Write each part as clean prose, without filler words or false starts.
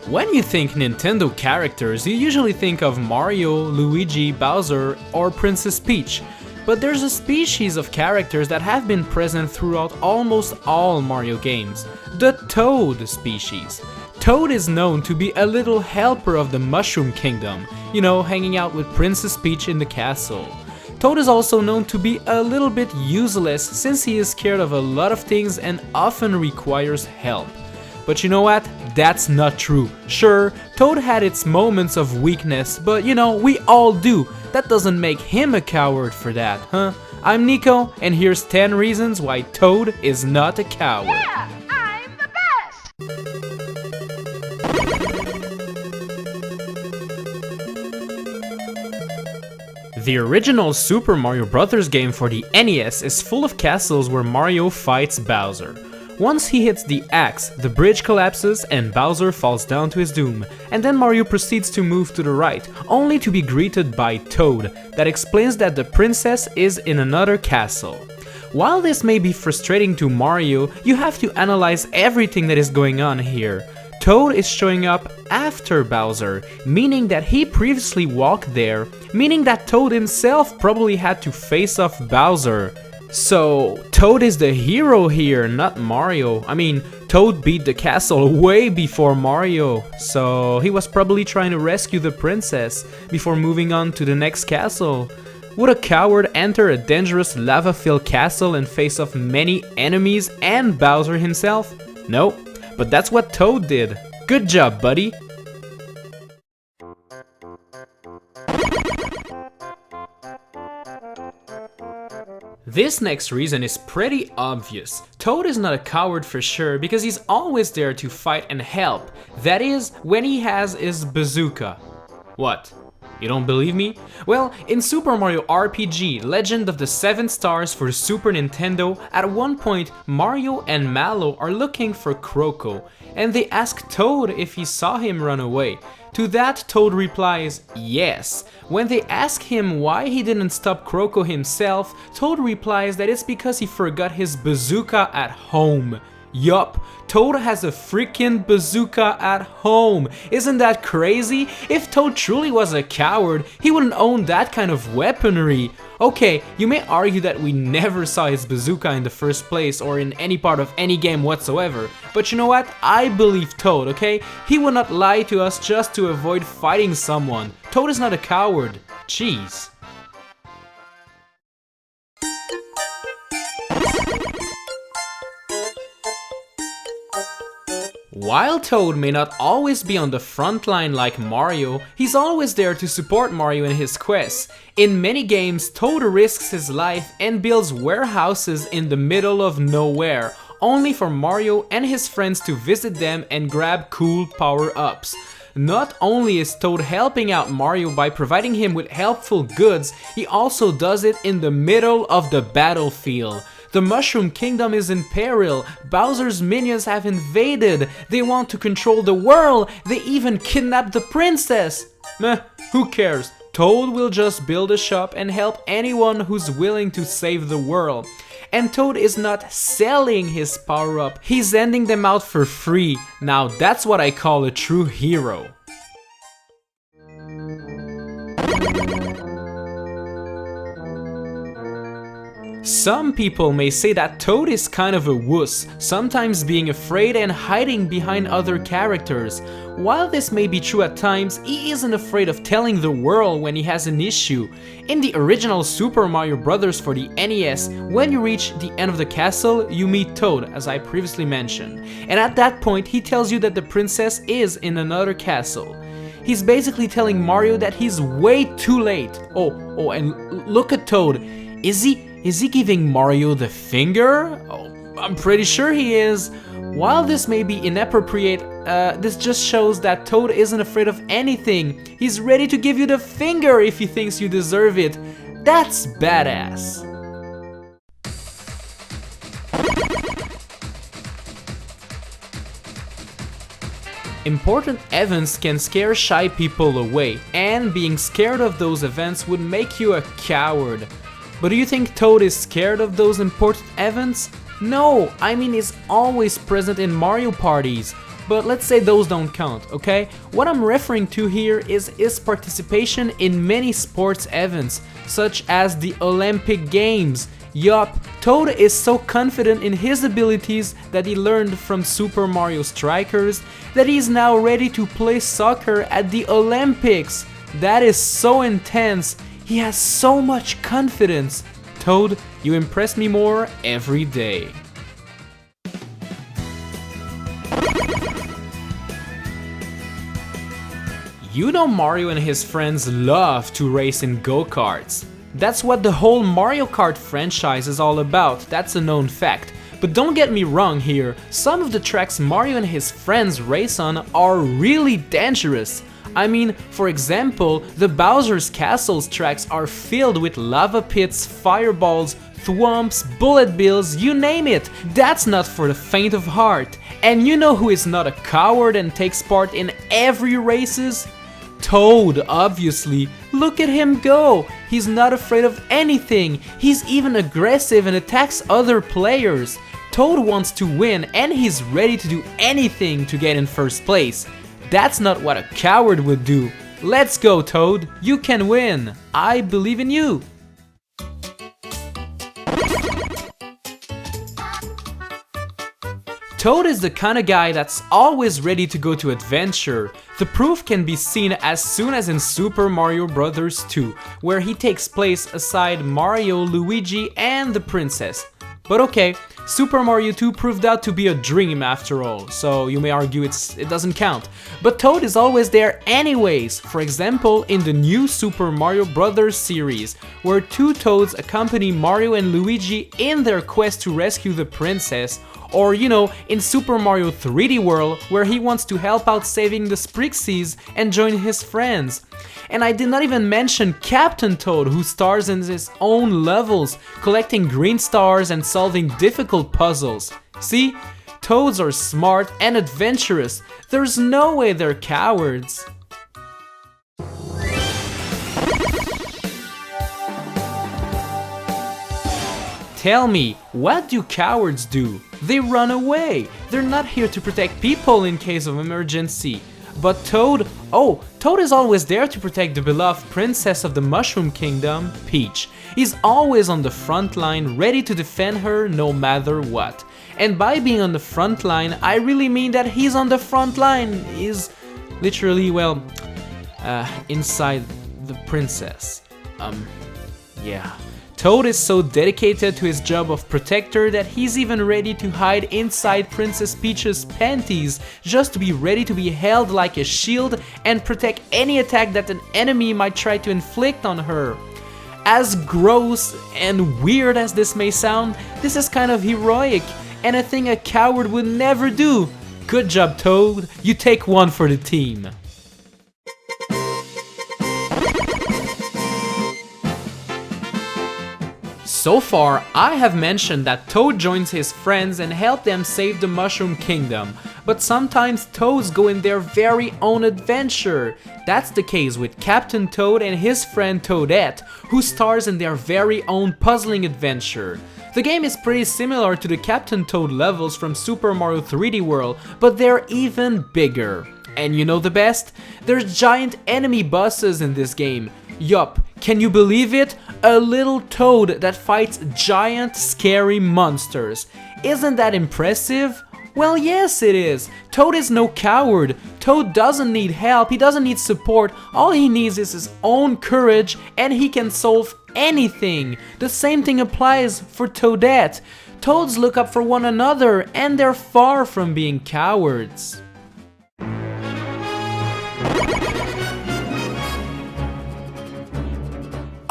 When you think Nintendo characters, you usually think of Mario, Luigi, Bowser, or Princess Peach. But there's a species of characters that have been present throughout almost all Mario games, the Toad species. Toad is known to be a little helper of the Mushroom Kingdom, you know, hanging out with Princess Peach in the castle. Toad is also known to be a little bit useless since he is scared of a lot of things and often requires help. But you know what? That's not true. Sure, Toad had its moments of weakness, but you know, we all do. That doesn't make him a coward for that, huh? I'm Nico, and here's 10 reasons why Toad is not a coward. Yeah, I'm the best! The original Super Mario Bros. Game for the NES is full of castles where Mario fights Bowser. Once he hits the axe, the bridge collapses and Bowser falls down to his doom, and then Mario proceeds to move to the right, only to be greeted by Toad, that explains that the princess is in another castle. While this may be frustrating to Mario, you have to analyze everything that is going on here. Toad is showing up after Bowser, meaning that he previously walked there, meaning that Toad himself probably had to face off Bowser. So, Toad is the hero here, not Mario. I mean, Toad beat the castle way before Mario, so he was probably trying to rescue the princess before moving on to the next castle. Would a coward enter a dangerous lava-filled castle and face off many enemies and Bowser himself? No, but that's what Toad did. Good job, buddy! This next reason is pretty obvious. Toad is not a coward for sure because he's always there to fight and help. That is, when he has his bazooka. What? You don't believe me? Well, in Super Mario RPG Legend of the Seven Stars for Super Nintendo, at one point Mario and Mallow are looking for Kroko, and they ask Toad if he saw him run away. To that, Toad replies, yes. When they ask him why he didn't stop Kroko himself, Toad replies that it's because he forgot his bazooka at home. Yup, Toad has a freaking bazooka at home. Isn't that crazy? If Toad truly was a coward, he wouldn't own that kind of weaponry. Okay, you may argue that we never saw his bazooka in the first place or in any part of any game whatsoever, but you know what? I believe Toad, okay? He would not lie to us just to avoid fighting someone. Toad is not a coward. Jeez. While Toad may not always be on the front line like Mario, he's always there to support Mario in his quests. In many games, Toad risks his life and builds warehouses in the middle of nowhere, only for Mario and his friends to visit them and grab cool power-ups. Not only is Toad helping out Mario by providing him with helpful goods, he also does it in the middle of the battlefield. The Mushroom Kingdom is in peril, Bowser's minions have invaded, they want to control the world, they even kidnapped the princess! Meh, who cares? Toad will just build a shop and help anyone who's willing to save the world. And Toad is not selling his power-up, he's handing them out for free. Now that's what I call a true hero. Some people may say that Toad is kind of a wuss, sometimes being afraid and hiding behind other characters. While this may be true at times, he isn't afraid of telling the world when he has an issue. In the original Super Mario Bros. For the NES, when you reach the end of the castle, you meet Toad, as I previously mentioned. And at that point, he tells you that the princess is in another castle. He's basically telling Mario that he's way too late. Oh, and look at Toad. Is he giving Mario the finger? Oh, I'm pretty sure he is. While this may be inappropriate, this just shows that Toad isn't afraid of anything. He's ready to give you the finger if he thinks you deserve it. That's badass. Important events can scare shy people away, and being scared of those events would make you a coward. But do you think Toad is scared of those important events? No, I mean he's always present in Mario parties. but let's say those don't count, okay? What I'm referring to here is his participation in many sports events, such as the Olympic Games. Yup, Toad is so confident in his abilities that he learned from Super Mario Strikers that he's now ready to play soccer at the Olympics. That is so intense. He has so much confidence. Toad, you impress me more every day. You know Mario and his friends love to race in go-karts. That's what the whole Mario Kart franchise is all about, that's a known fact. But don't get me wrong here, some of the tracks Mario and his friends race on are really dangerous. I mean, for example, the Bowser's Castle's tracks are filled with lava pits, fireballs, thwomps, bullet bills, you name it. That's not for the faint of heart. And you know who is not a coward and takes part in every races? Toad, obviously. Look at him go! He's not afraid of anything. He's even aggressive and attacks other players. Toad wants to win and he's ready to do anything to get in first place. That's not what a coward would do. Let's go, Toad. You can win. I believe in you. Toad is the kind of guy that's always ready to go to adventure. The proof can be seen as soon as in Super Mario Bros. 2, where he takes place aside Mario, Luigi, and the princess. But okay, Super Mario 2 proved out to be a dream after all, so you may argue it doesn't count. But Toad is always there anyways, for example in the new Super Mario Bros. Series, where two Toads accompany Mario and Luigi in their quest to rescue the princess, or you know, in Super Mario 3D World, where he wants to help out saving the Sprixies and join his friends. And I did not even mention Captain Toad, who stars in his own levels, collecting green stars and solving difficult puzzles. See? Toads are smart and adventurous. There's no way they're cowards. Tell me, what do cowards do? They run away. They're not here to protect people in case of emergency. But Toad, Toad is always there to protect the beloved princess of the Mushroom Kingdom, Peach. He's always on the front line, ready to defend her no matter what. And by being on the front line, I really mean that he's on the front line. He's literally, well, inside the princess. Yeah. Toad is so dedicated to his job of protector that he's even ready to hide inside Princess Peach's panties just to be ready to be held like a shield and protect any attack that an enemy might try to inflict on her. As gross and weird as this may sound, this is kind of heroic and a thing a coward would never do. Good job, Toad. You take one for the team. So far, I have mentioned that Toad joins his friends and help them save the Mushroom Kingdom, but sometimes Toads go in their very own adventure. That's the case with Captain Toad and his friend Toadette, who stars in their very own puzzling adventure. The game is pretty similar to the Captain Toad levels from Super Mario 3D World, but they're even bigger. And you know the best? There's giant enemy bosses in this game. Yup, can you believe it? A little Toad that fights giant scary monsters. Isn't that impressive? Well, yes it is. Toad is no coward. Toad doesn't need help, he doesn't need support. All he needs is his own courage and he can solve anything. The same thing applies for Toadette. Toads look up for one another and they're far from being cowards.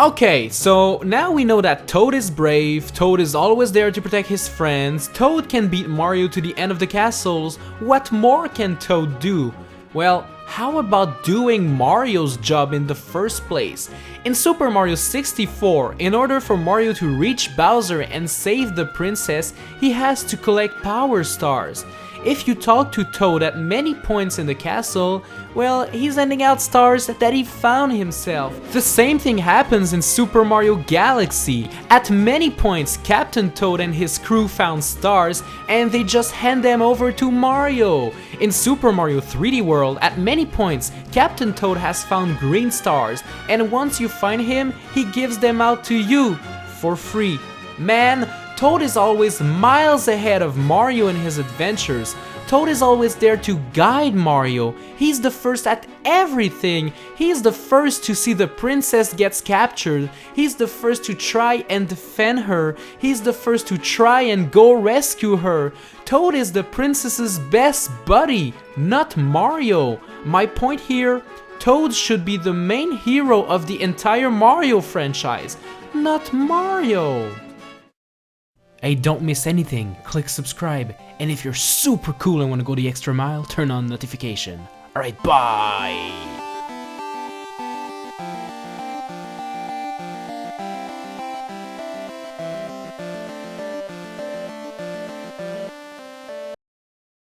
Okay, so now we know that Toad is brave, Toad is always there to protect his friends, Toad can beat Mario to the end of the castles. What more can Toad do? Well, how about doing Mario's job in the first place? In Super Mario 64, in order for Mario to reach Bowser and save the princess, he has to collect power stars. If you talk to Toad at many points in the castle, well, he's handing out stars that he found himself. The same thing happens in Super Mario Galaxy. At many points, Captain Toad and his crew found stars and they just hand them over to Mario. In Super Mario 3D World, at many points, Captain Toad has found green stars, and once you find him, he gives them out to you for free. Man, Toad is always miles ahead of Mario in his adventures. Toad is always there to guide Mario. He's the first at everything. He's the first to see the princess gets captured. He's the first to try and defend her. He's the first to try and go rescue her. Toad is the princess's best buddy, not Mario. My point here, Toad should be the main hero of the entire Mario franchise, not Mario. Hey, don't miss anything, click subscribe, and if you're super cool and want to go the extra mile, turn on notification. Alright, bye!